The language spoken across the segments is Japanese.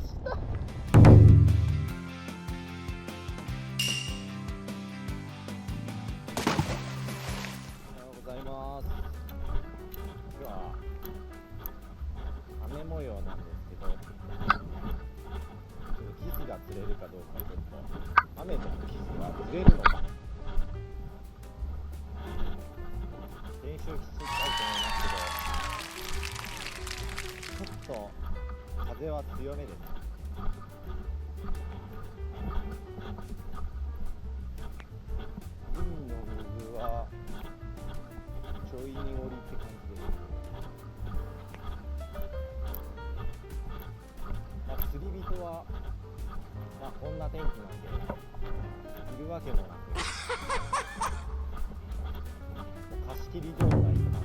した。今日は雨模様なんですけど、ちょっとキスが釣れるかどうか、ちょっと雨とキスが釣れるのか練習したいと思いますけど、ちょっと風は強めです。海の水はちょい濁りって感じです。釣り人は、こんな天気なんでいるわけもなく、貸し切り状態って感じです。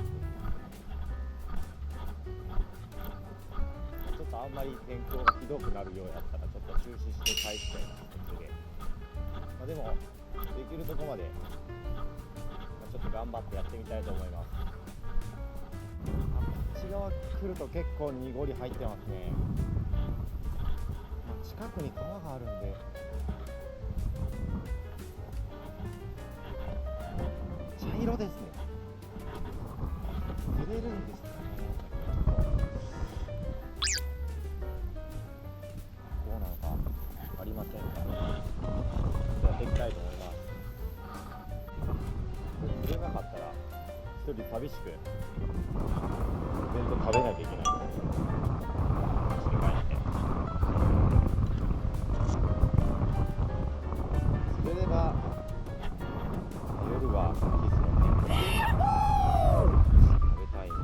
ちょっとあんまり天候がひどくなるようやったらちょっと中止して帰っちゃいます、途中で。でもできるとこまで、ちょっと頑張ってやってみたいと思います。こっち側来ると結構濁り入ってますね。近くに川があるんで茶色ですね。釣れるんですかね。どうなのか分かりませんが、やっていきたいと思います。釣れなかったら一人寂しくお弁当食べなきゃいけないので、家に帰って釣れれば夜はキスの天ぷら食べたいんです。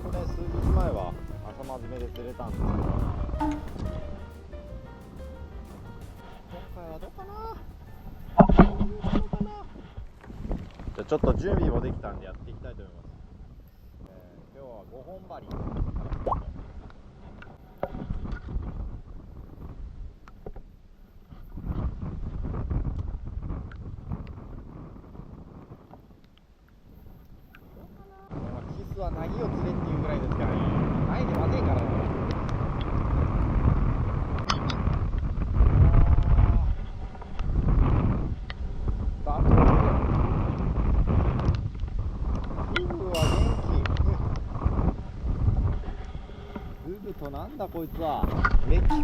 これ数日前は朝真面目で釣れたんですけど、今回はどうかな。じゃあちょっと準備もできたんでやっていきたいと思います。今日は5本針からスタート。キスは何を釣れっていうぐらいですからね。ないでませんからね。なんだこいつは。メッキか。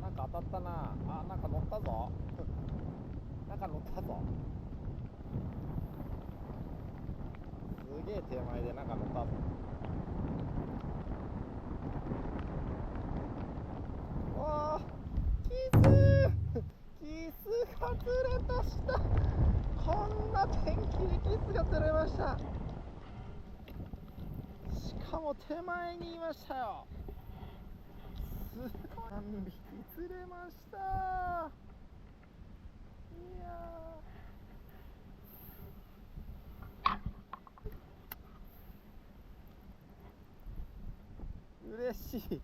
なんか当たったな。なんか乗ったぞ。なんか乗ったぞ。すげえ手前でなんか乗ったぞ。わあ、キスが釣れたした。こんな天気でキスが釣れました。しかも手前にいましたよ。すごい。3匹釣れました。いやー、嬉しい。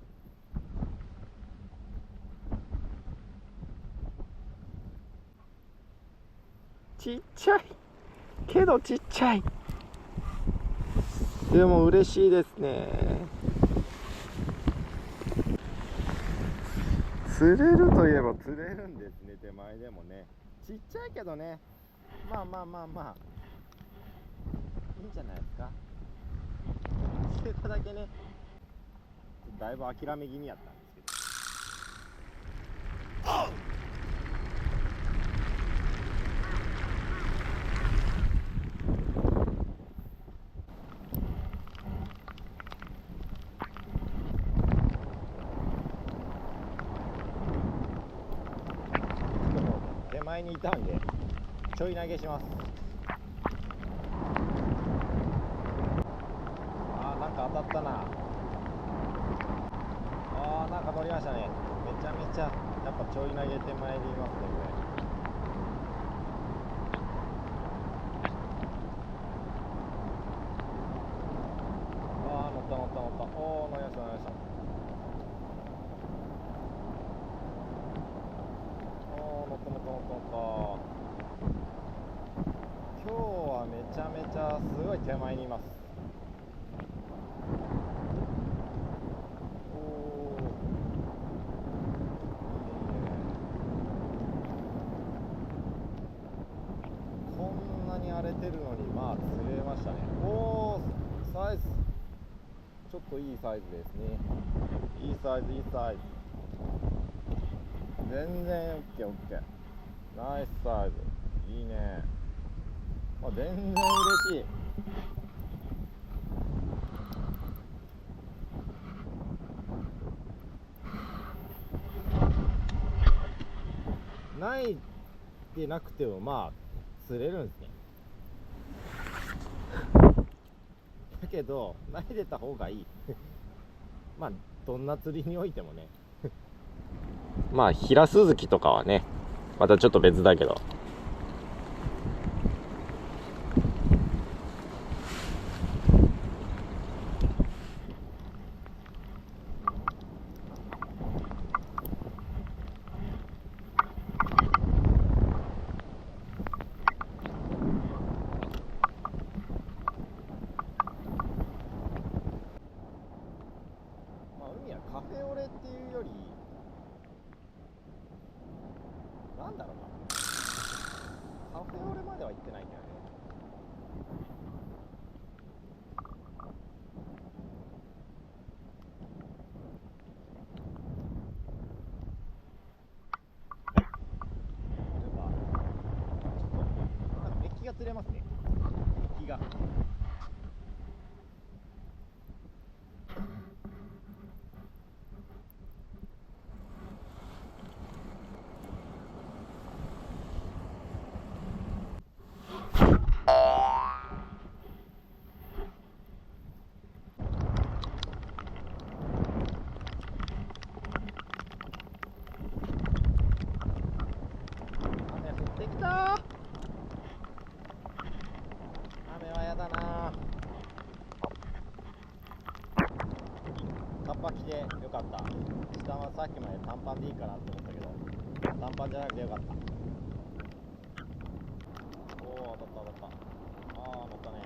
ちっちゃいけどちっちゃい。でも嬉しいですね。釣れるといえば釣れるんですね。手前でもね、ちっちゃいけどね、まあいいんじゃないですか。釣れただけね、だいぶ諦め気味やったんですけど。手前にいたんでちょい投げします。なんか当たったな。なんか乗りましたね。めちゃめちゃやっぱちょい投げ手前にいますね。乗った。乗りました。こ。今日はめちゃめちゃすごい手前にいます。おお、いいね。こんなに荒れてるのにまあ釣れましたね。おお、サイズちょっといいサイズですね。いいサイズ、いいサイズ。全然 OKOK。ナイスサイズ、いいね。まあ、全然嬉しい。ないでなくてもまあ釣れるんですね。だけどないでた方がいいまあどんな釣りにおいてもねまあヒラスズキとかはねまたちょっと別だけど、まあ海はカフェオレっていうよりなんだろうな、カフェオレまでは行ってないんだよね。メッキが釣れますね。メッキが。雨降ってきた。雨はやだな。カッパ着てよかった。下はさっきまで短パンでいいかなと思ったけど短パンじゃなくてよかった。おお、当たった当たった。ああ、乗ったね。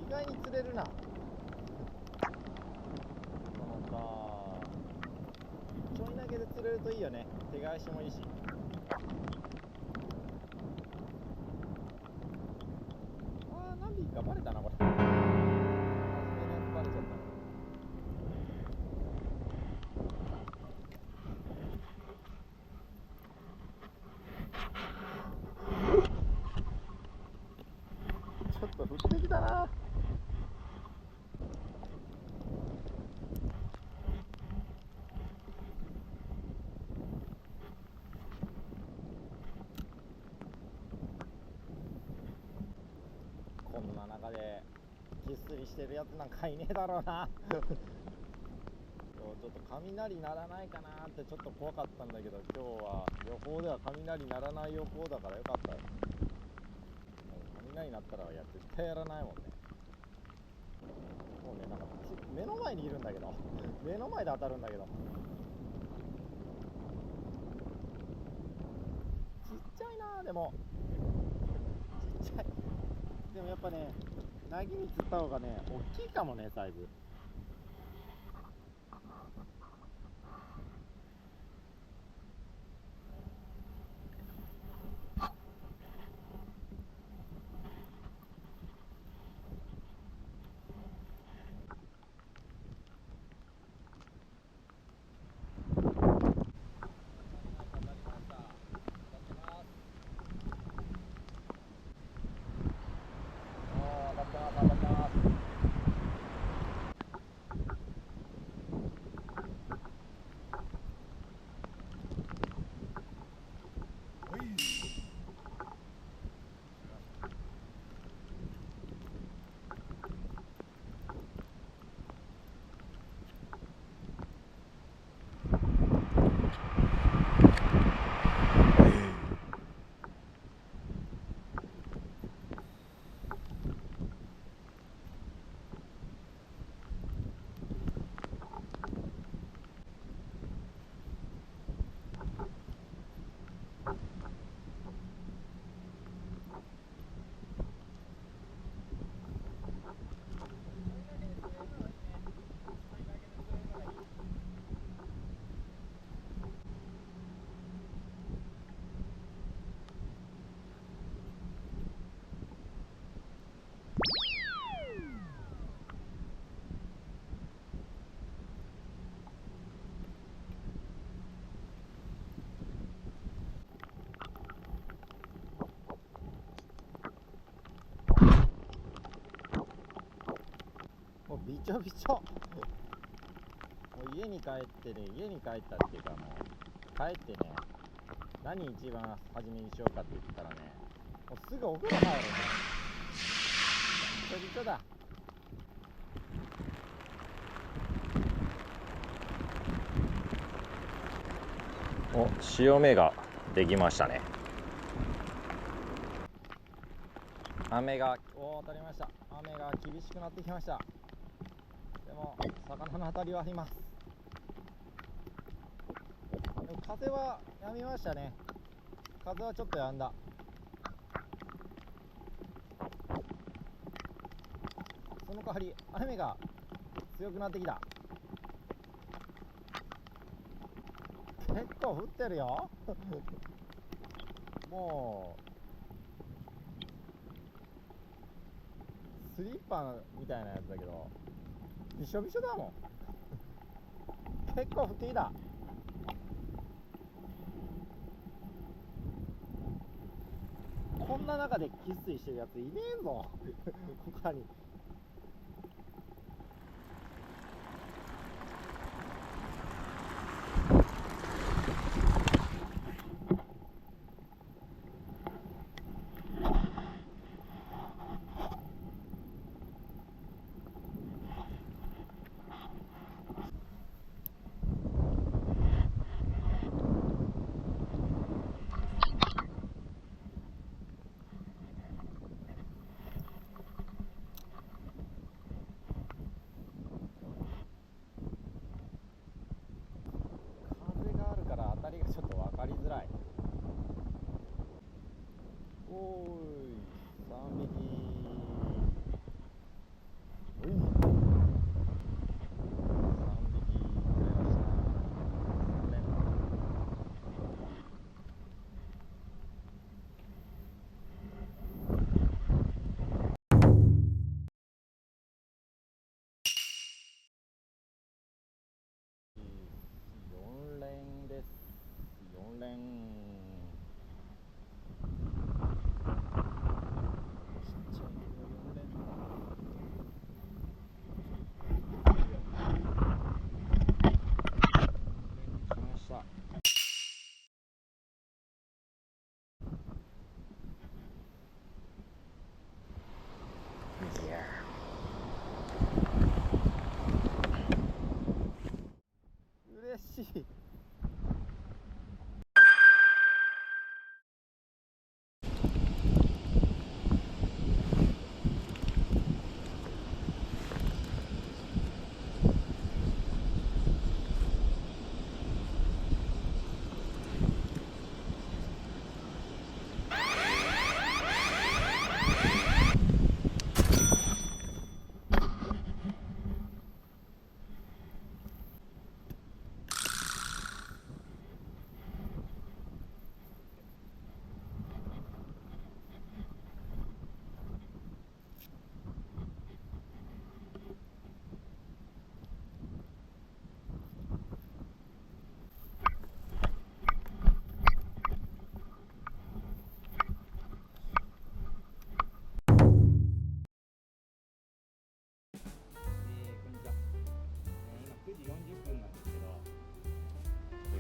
意外に釣れるな。乗った。ちょい投げで釣れるといいよね。手返しもいいし。ああ、何匹かバレたなこれ。初めのやつバレちゃった。ちょっと降ってきたな。こんな中でぎっすりしてるやつなんかいねえだろうなちょっと雷鳴らないかなってちょっと怖かったんだけど、今日は予報では雷鳴らない予報だからよかったよ。雷鳴ったら絶対やらないもんね。もうね、なんか目の前にいるんだけど目の前で当たるんだけど、ちっちゃいな。でもちっちゃい。でもやっぱね、なぎに釣った方がね大きいかもね、サイズ。びちょびちょ。もう家に帰ってっていうか、もう帰ってね、何一番初めにしようかって言ったらね、もうすぐお風呂入るね。びちょびちょだ。お、潮目ができましたね。雨が当たりました。雨が厳しくなってきました。でも魚の当たりはあります。でも風はやみましたね。風はちょっとやんだ。その代わり雨が強くなってきた。結構降ってるよ。もうスリッパみたいなやつだけどびしょびしょだもん。結構降ってきた。こんな中でキスしてるやついねえぞ。他に。当たりがちょっと分かりづらい。おーい、3匹。うい、3匹釣れました。3連。4連です。4連。嬉しい。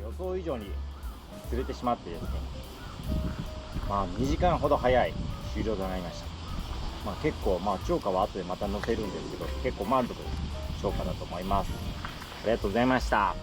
予想以上に釣れてしまってですね、2時間ほど早い終了となりました。結構釣果は後でまた載せるんですけど、結構満足の釣果だと思います。ありがとうございました。